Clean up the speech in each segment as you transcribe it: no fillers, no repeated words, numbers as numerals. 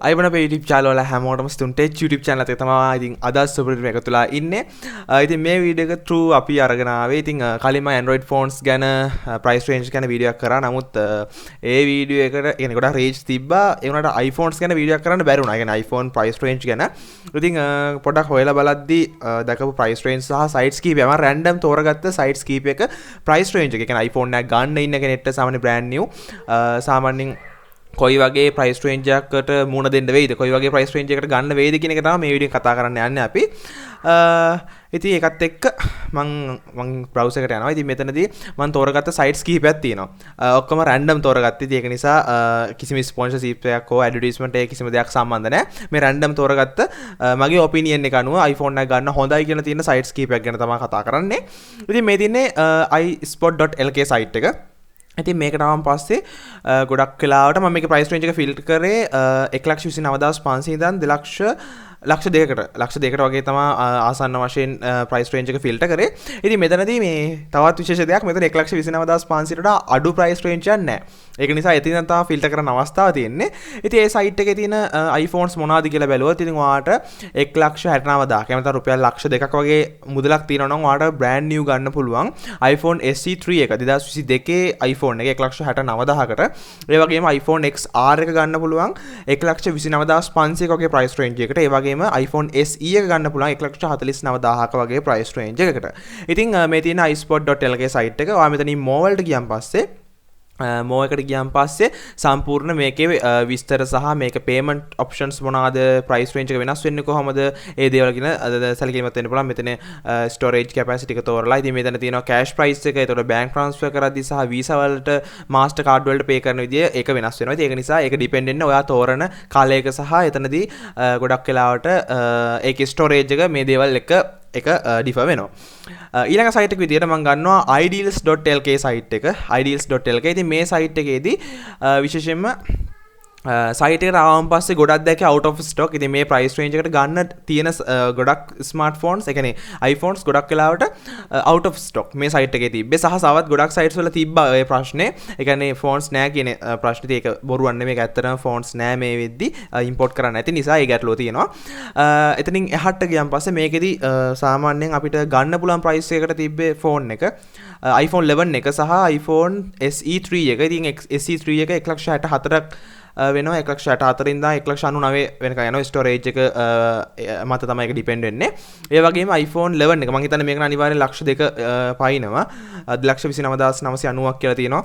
අයිබන අපේ YouTube channel වල හැමෝටම sithumtech YouTube channel එකේ තමයි ඉතින් අද සුපිරි මේක තුලා ඉන්නේ. ඉතින් මේ වීඩියෝ එක through අපි අරගෙන ආවේ. ඉතින් කලින් මම Android phones ගැන price range ගැන වීඩියෝ එකක් කරා. නමුත් ඒ වීඩියෝ එකට කියන්නේ ගොඩක් range තිබ්බා. ඒ වුණාට iPhones ගැන වීඩියෝ එකක් කරන්න බැරි වුණා. ඒ කියන්නේ iPhone price range ගැන. ඉතින් පොඩක් හොයලා බලද්දි දැකපු price range සහ sites කීපයක් මම random තෝරගත්ත sites කීපයක price range එක. ඒ කියන්නේ iPhone එකක් ගන්න ඉන්න කෙනෙක්ට සාමාන්‍ය brand new සාමාන්‍යයෙන් කොයි වගේ ප්‍රයිස් රේන්ජ් එකකට මුණ දෙන්න වෙයිද කොයි වගේ ප්‍රයිස් රේන්ජ් එකකට ගන්න වෙයිද කියන එක තමයි මේ වීඩියෝ කතා කරන්න යන්නේ අපි. ඉතින් ඒකත් එක්ක මම browser එකට යනවා. ඉතින් මෙතනදී මම තෝරගත්ත sites කිහිපයක් තියෙනවා. ඔක්කොම random තෝරගත්තේ. ඉතින් ඒක නිසා කිසිම sponsorship එකක් හෝ advertisement එකක් කිසිම දෙයක් සම්බන්ධ නැහැ. මේ random තෝරගත්ත මගේ opinion එක අනුව iPhone එක ගන්න හොඳයි කියලා තියෙන sites කිහිපයක් ගැන තමයි කතා කරන්නේ. ඉතින් මේ තින්නේ ispot.lk site එක. ඉතින් මේකට ආවම පස්සේ ගොඩක් වෙලාවට මම මේකේ ප්‍රයිස් රේන්ජ් එක ෆිල්ටර් කරේ 1,29,500 ඉඳන් 2,00,000කට වගේ තමයි ආසන්න වශයෙන් ප්‍රයිස් රේන්ජ් එක ෆිල්ටර් කරේ. ඉතින් මෙතනදී මේ තවත් විශේෂ දෙයක් මෙතන 1,29,500ට වඩා අඩු ප්‍රයිස් රේන්ජ් එකක් නැහැ. ඒක නිසා එතනින් තමයි ෆිල්ටර් කරන අවස්ථාව තියෙන්නේ. ඉතින් ඒ සයිට් එකේ තියෙන iPhones මොනවද කියලා බැලුවොත් ඉතින් ඔයාට 1,69,000 එහෙම නැත්නම් රුපියල් 1,02,000ක වගේ මුදලක් තියෙනවා නම් ඔයාට brand new ගන්න පුළුවන් iPhone SE 3 එක 2022 iPhone එක 1,69,000කට. ඒ වගේම iPhone XR එක ගන්න පුළුවන් 1,29,500ක වගේ price range එකකට. ඒ වගේම iPhone SE එක ගන්න පුළුවන් 1,49,000ක වගේ price range එකකට. ඉතින් මේ තියෙන ispot.lk site එක ඔයා මෙතනින් more වලට ගියන් පස්සේ මෝ එකට ගියන් පස්සේ සම්පූර්ණ මේකේ විස්තර සහ මේක payment options මොනවාද price range එක වෙනස් වෙන්නේ කොහොමද ඒ දේවල් ගැන සැලකීමක් වෙන්න පුළුවන්. මෙතන storage capacity එක තෝරලා ඉතින් මෙතන තියෙනවා cash price එක. ඒතකොට bank transfer කරද්දී සහ visa වලට master card වලට pay කරන විදිය ඒක වෙනස් වෙනවා. ඉතින් ඒක නිසා ඒක depend වෙන්නේ ඔයා තෝරන කාලයක සහ එතනදී ගොඩක් වෙලාවට ඒකේ storage එක මේ දේවල් එක ඩිෆර් වෙනවා. ඊළඟ සයිට් එක විදියට මම ගන්නවා ideals.lk සයිට් එක. ideals.lk. ඉතින් මේ සයිට් එකේදී විශේෂයෙන්ම සයිට් එකට ආවම පස්සේ ගොඩක් දැක්කේ out of stock. ඉතින් මේ price range එකට ගන්න තියෙන ගොඩක් smartphones, ඒ කියන්නේ iPhones ගොඩක් වෙලාවට out of stock මේ සයිට් එකේ තිබ්බේ. සහසවත් ගොඩක් sites වල තිබ්බා ඔය ප්‍රශ්නේ. ඒ කියන්නේ phones නෑ කියන ප්‍රශ්නේ. ඒක බොරුවක් නෙමෙයි. ඒක ඇත්තටම phones නෑ මේ වෙද්දි import කරන්න නැති නිසා ඒ ගැටලුව තියෙනවා. එතනින් එහාට ගියන් පස්සේ මේකෙදි සාමාන්‍යයෙන් අපිට ගන්න පුළුවන් price එකකට තිබ්බේ phone එක iPhone 11 එක සහ iPhone SE 3 එක. ඉතින් SE 3 එක 1,64ක් වෙනවා. 1,64 ඉඳන් 1,99 වෙනකන් යනවා. ස්ටෝරේජ් එක මත තමයි ඒක ඩිපෙන්ඩ් වෙන්නේ. ඒ වගේම iPhone 11 එක මම හිතන්නේ මේක අනිවාර්යෙන් 1,02,000 පයින්නවා. 2,29,990ක් කියලා තියෙනවා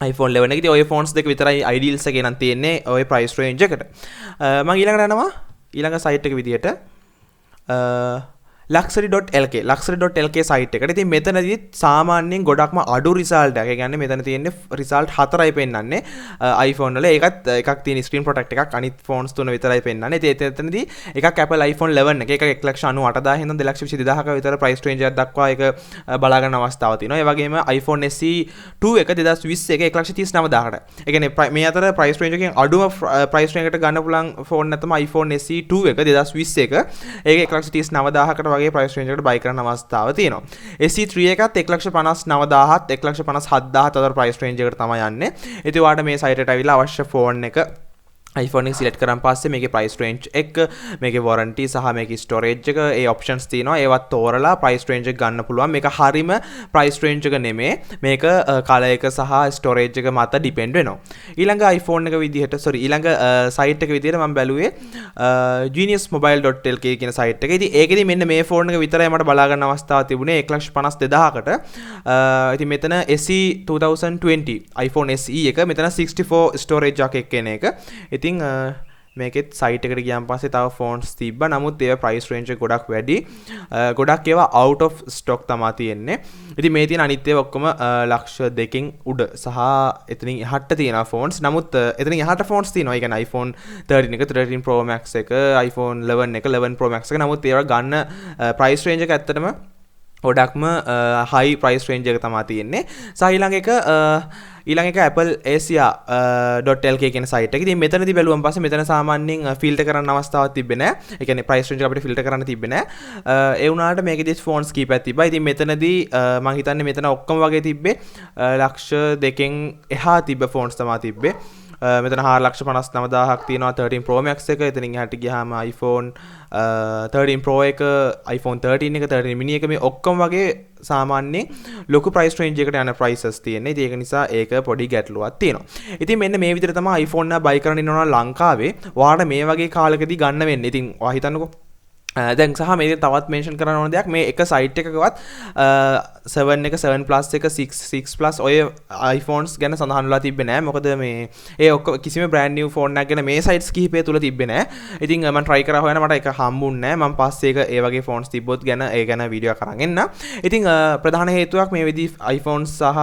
iPhone 11 එකේ. ඉතින් ඔය ෆෝන්ස් දෙක විතරයි ideals එකේ නම් තියෙන්නේ ඔය price range එකට. මම ඊළඟට යනවා ඊළඟ site එක විදියට luxury.lk site එකට. ඉතින් මෙතනදී සාමාන්‍යයෙන් ගොඩක්ම අඩු result එකක්. ඒ කියන්නේ මෙතන තියෙන්නේ result 4යි පෙන්නන්නේ iPhone වල. ඒකත් එකක් තියෙන screen protect එකක්. අනිත් phones තුන විතරයි පෙන්නන්නේ. ඉතින් එතනදී එකක් Apple iPhone 11 එක. ඒක 1,98,000 ඉඳන් 2,22,000ක විතර price range එකක් දක්වා ඒක බලා ගන්න අවස්ථාවක් තියෙනවා. ඒ වගේම iPhone SE 2 එක 2020 එක 1,39,000කට. ඒ කියන්නේ මේ අතර price range එකෙන් අඩුම price range එකට ගන්න පුළුවන් phone එක තමයි iPhone SE 2 එක 2020 එක. ඒක 1,39,000කට වගේ price range එකට buy කරන්න අවස්ථාව තියෙනවා. SE 3 එකත් 1,59,000ත් 1,57,000ත් අතර price range එකට තමයි යන්නේ. ඉතින් ඔයාලට මේ site එකට අවිලා අවශ්‍ය phone එක iPhone එක select කරන් පස්සේ මේකේ price range එක, මේකේ warranty සහ මේකේ storage එක ඒ options තියෙනවා. ඒවත් තෝරලා price range එක ගන්න පුළුවන්. මේක හරීම price range එක නෙමෙයි. මේක color එක සහ storage එක මත depend වෙනවා. ඊළඟ iPhone එක විදිහට ඊළඟ site එක විදිහට මම බැලුවේ geniusmobile.lk කියන site එක. ඉතින් ඒකෙදි මෙන්න මේ phone එක විතරයි මට බලා ගන්න අවස්ථාවක් තිබුණේ 1,52,000කට. ඉතින් මෙතන SE 2020 iPhone SE එක මෙතන 64 storage එකක් එක්ක එන එක. ඉතින් මේකෙත් සයිට් එකට ගියන් පස්සේ තව ෆෝන්ස් තිබ්බා. නමුත් ඒවා ප්‍රයිස් රේන්ජ් එක ගොඩක් වැඩි. ගොඩක් ඒවා out of stock තමයි තියෙන්නේ. ඉතින් මේ තියෙන අනිත් ඒවා ඔක්කොම 2,00,000කින් උඩ සහ එතනින් එහාට තියෙන ෆෝන්ස්. නමුත් එතනින් එහාට ෆෝන්ස් තියෙනවා. ඒ කියන්නේ iPhone 13 එක, 13 Pro Max එක, iPhone 11 එක, 11 Pro Max එක. නමුත් ඒවා ගන්න ප්‍රයිස් රේන්ජ් එක ඇත්තටම ගොඩක්ම high price range එක තමයි තියෙන්නේ. ඊළඟ එක Apple Asia.lk කියන site එක. ඉතින් මෙතනදී බැලුවම පස්සේ මෙතන සාමාන්‍යයෙන් ෆිල්ටර් කරන්න අවස්ථාවක් තිබෙන්නේ නැහැ. ඒ කියන්නේ price range එක අපිට ෆිල්ටර් කරන්න තිබෙන්නේ නැහැ. ඒ වුණාට මේකේදී phones කීපයක් තිබ්බා. ඉතින් මෙතනදී මම හිතන්නේ මෙතන ඔක්කොම වගේ තිබ්බේ 2,00,000කින් එහා තිබ්බ phones තමයි තිබ්බේ. මෙතන 4,59,000ක් තියෙනවා 13 Pro Max එක. එතනින් එහාට ගියාම iPhone 13 Pro එක, iPhone 13 එක, 13 mini එක, මේ ඔක්කොම වගේ සාමාන්‍යයෙන් ලොකු price range එකට යන prices තියෙනවා. ඉතින් ඒක නිසා ඒක පොඩි ගැටලුවක් තියෙනවා. ඉතින් මෙන්න මේ විදිහට තමයි iPhone එක buy කරන්න ඉන්නවා ලංකාවේ. ඔයාලට මේ වගේ කාලෙකදී ගන්න වෙන්නේ. ඉතින් ඔයා හිතන්නකෝ දැන් සහ මේ තවත් මෙන්ෂන් කරන්න ඕන දෙයක්, මේ එක සයිට් එකකවත් 7 එක 7 plus එක 6 plus ඔය iPhones ගැන සඳහන් වෙලා තිබ්බේ නැහැ. මොකද මේ ඒ ඔක්කොම කිසිම brand new phone එකක් ගැන මේ sites කිහිපය තුල තිබ්බේ නැහැ. ඉතින් මම try කරා හොයන්න මට ඒක හම්බුන්නේ නැහැ. මම පස්සේ ඒක ඒ වගේ phones තිබ්බොත් ගැන ඒ ගැන වීඩියෝ එකක් අරන් එන්න. ඉතින් ප්‍රධාන හේතුවක් මේ විදි iPhones සහ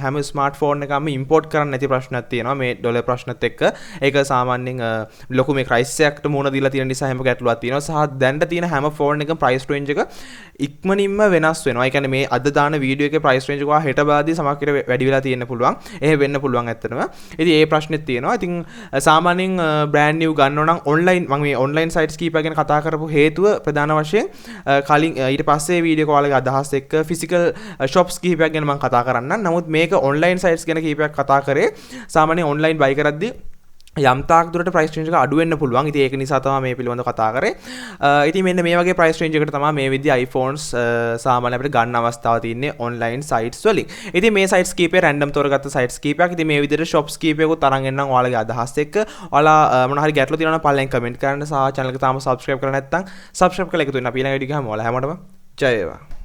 හැම smartphone එකක්ම import කරන්න නැති ප්‍රශ්නයක් තියෙනවා මේ ඩොලර් ප්‍රශ්නත් එක්ක. ඒක සාමාන්‍යයෙන් ලොකු මේ crisis එකකට මුහුණ දීලා තියෙන නිසා හැම ගැටලුවක් තියෙනවා. සහ දැන් තියෙන හැම ෆෝන් එකම ප්‍රයිස් රේන්ජ් එක ඉක්මනින්ම වෙනස් වෙනවා. ඒ කියන්නේ මේ අද දාන වීඩියෝ එකේ ප්‍රයිස් රේන්ජ් එක ඔයා හෙට බලද්දී සමහර විට වැඩි වෙලා තියෙන්න පුළුවන්. එහෙම වෙන්න පුළුවන් ඇත්තටම. ඉතින් ඒ ප්‍රශ්නෙත් තියෙනවා. ඉතින් සාමාන්‍යයෙන් brand new ගන්නව නම් online, මම මේ online sites කීපයක් ගැන කතා කරපු හේතුව ප්‍රධාන වශයෙන් කලින් ඊට පස්සේ වීඩියෝ එක ඔයාලගේ අදහස් එක්ක physical shops කීපයක් ගැන මම කතා කරන්නම්. නමුත් මේක online sites ගැන කීපයක් කතා කරේ සාමාන්‍යයෙන් online buy කරද්දී යම් තාක් දුරට ප්‍රයිස් රේන්ජ් එක අඩු වෙන්න පුළුවන්. ඉතින් ඒක නිසා තමයි මේ පිළිබඳව කතා කරේ. ඉතින් මෙන්න මේ වගේ ප්‍රයිස් රේන්ජ් එකකට තමයි මේ විදිහේ iPhones සාමාන්‍යයෙන් අපිට ගන්න අවස්ථාව තියෙන්නේ online sites වලින්. ඉතින් මේ sites කීපේ random තෝරගත්ත sites කීපයක්. ඉතින් මේ විදිහට shops කීපයකුත් අරන් එන්නම් ඔයාලගේ අදහස් එක්ක. ඔයාලා මොන හරි ගැටලු තියෙනවා නම් පල්ලෙන් comment කරන්න. සහ channel එක තාම subscribe කරලා නැත්නම් subscribe කරලා එකතු වෙන්න. අපි ඊළඟ වීඩියෝ එක ගහමු. ඔයාලා හැමෝටම ජය වේවා.